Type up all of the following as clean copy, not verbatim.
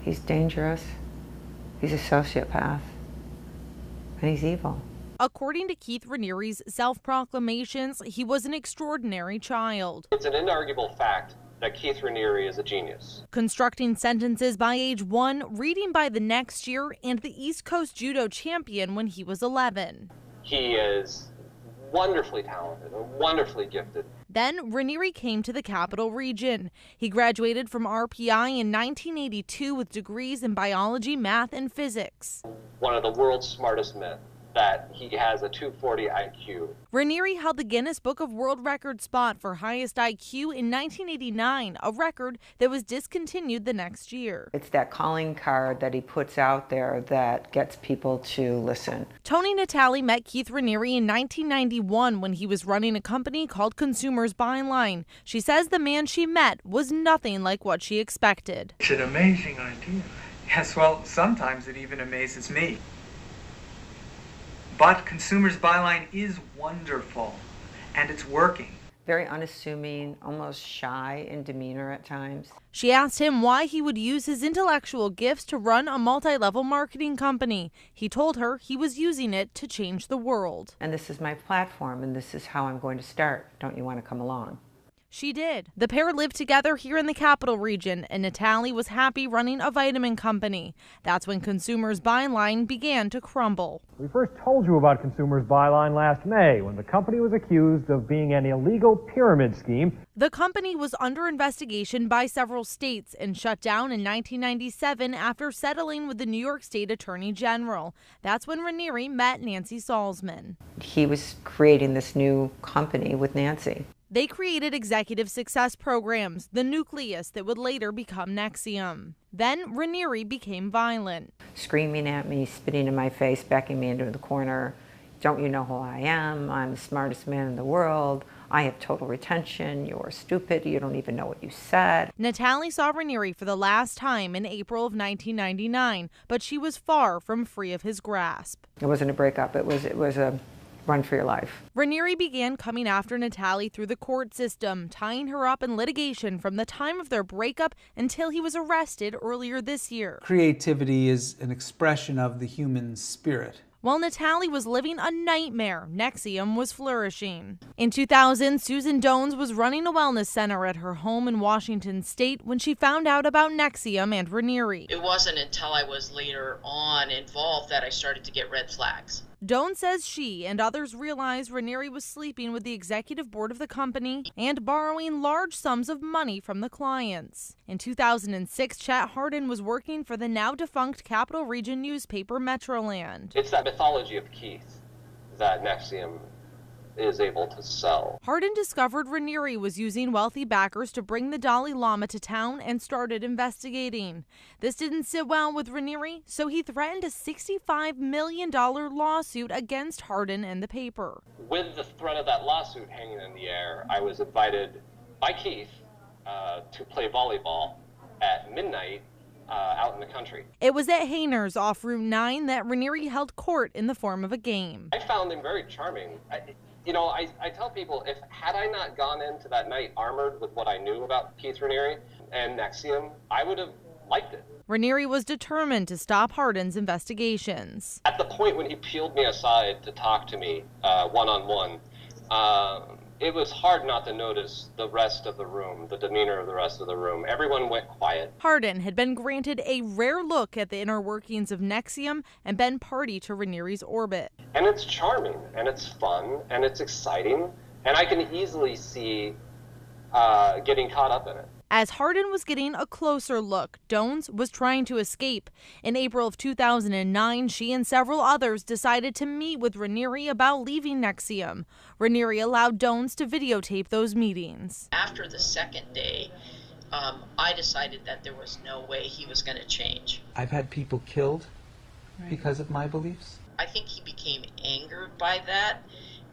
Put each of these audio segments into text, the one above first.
He's dangerous. He's a sociopath. And he's evil. According to Keith Raniere's self-proclamations, he was an extraordinary child. It's an inarguable fact that Keith Raniere is a genius. Constructing sentences by age 1, reading by the next year, and the East Coast judo champion when he was 11. He is wonderfully talented and wonderfully gifted. Then Raniere came to the Capital Region. He graduated from RPI in 1982 with degrees in biology, math, and physics. One of the world's smartest men. That he has a 240 IQ. Raniere held the Guinness Book of World Record spot for highest IQ in 1989, a record that was discontinued the next year. It's that calling card that he puts out there that gets people to listen. Tony Natale met Keith Raniere in 1991 when he was running a company called Consumers Byline. She says the man she met was nothing like what she expected. It's an amazing idea. Yes, well, sometimes it even amazes me. But Consumers Byline is wonderful, and it's working. Very unassuming, almost shy in demeanor at times. She asked him why he would use his intellectual gifts to run a multi-level marketing company. He told her he was using it to change the world. And this is my platform, and this is how I'm going to start. Don't you want to come along? She did. The pair lived together here in the Capital Region, and Natale was happy running a vitamin company. That's when Consumers Byline began to crumble. We first told you about Consumers Byline last May when the company was accused of being an illegal pyramid scheme. The company was under investigation by several states and shut down in 1997 after settling with the New York State Attorney General. That's when Raniere met Nancy Salzman. He was creating this new company with Nancy. They created executive success programs, the nucleus that would later become NXIVM. Then Raniere became violent. Screaming at me, spitting in my face, backing me into the corner. Don't you know who I am? I'm the smartest man in the world. I have total retention. You're stupid. You don't even know what you said. Natale saw Raniere for the last time in April of 1999, but she was far from free of his grasp. It wasn't a breakup. It was a run for your life. Raniere began coming after Natale through the court system, tying her up in litigation from the time of their breakup until he was arrested earlier this year. Creativity is an expression of the human spirit. While Natale was living a nightmare, NXIVM was flourishing. In 2000, Susan Dones was running a wellness center at her home in Washington State when she found out about NXIVM and Raniere. It wasn't until I was later on involved that I started to get red flags. Dones says she and others realized Raniere was sleeping with the executive board of the company and borrowing large sums of money from the clients. In 2006, Chet Hardin was working for the now-defunct Capital Region newspaper Metroland. It's that mythology of Keith that NXIVM is able to sell. Hardin discovered Raniere was using wealthy backers to bring the Dalai Lama to town and started investigating. This didn't sit well with Raniere, so he threatened a $65 million lawsuit against Hardin and the paper. With the threat of that lawsuit hanging in the air, I was invited by Keith to play volleyball at midnight out in the country. It was at Hayner's off Route 9 that Raniere held court in the form of a game. I found him very charming. I tell people, had I not gone into that night armored with what I knew about Keith Raniere and NXIVM, I would have liked it. Raniere was determined to stop Hardin's investigations. At the point when he peeled me aside to talk to me one-on-one, it was hard not to notice the rest of the room, the demeanor of the rest of the room. Everyone went quiet. Hardin had been granted a rare look at the inner workings of NXIVM and been party to Raniere's orbit. And it's charming, and it's fun, and it's exciting, and I can easily see getting caught up in it. As Hardin was getting a closer look, Dones was trying to escape. In April of 2009, she and several others decided to meet with Raniere about leaving NXIVM. Raniere allowed Dones to videotape those meetings. After the second day, I decided that there was no way he was going to change. I've had people killed because of my beliefs. I think he became angered by that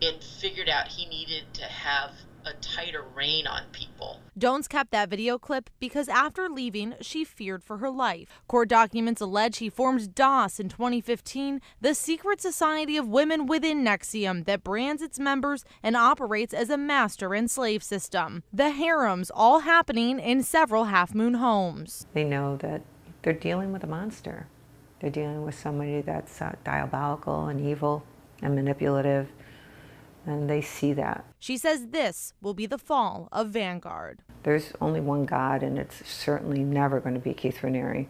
and figured out he needed to have a tighter rein on people. Dones kept that video clip because after leaving, she feared for her life. Court documents allege he formed DOS in 2015, the secret society of women within NXIVM that brands its members and operates as a master and slave system. The harems all happening in several Half Moon homes. They know that they're dealing with a monster. They're dealing with somebody that's diabolical and evil and manipulative, and they see that. She says this will be the fall of Vanguard. There's only one God, and it's certainly never going to be Keith Raniere.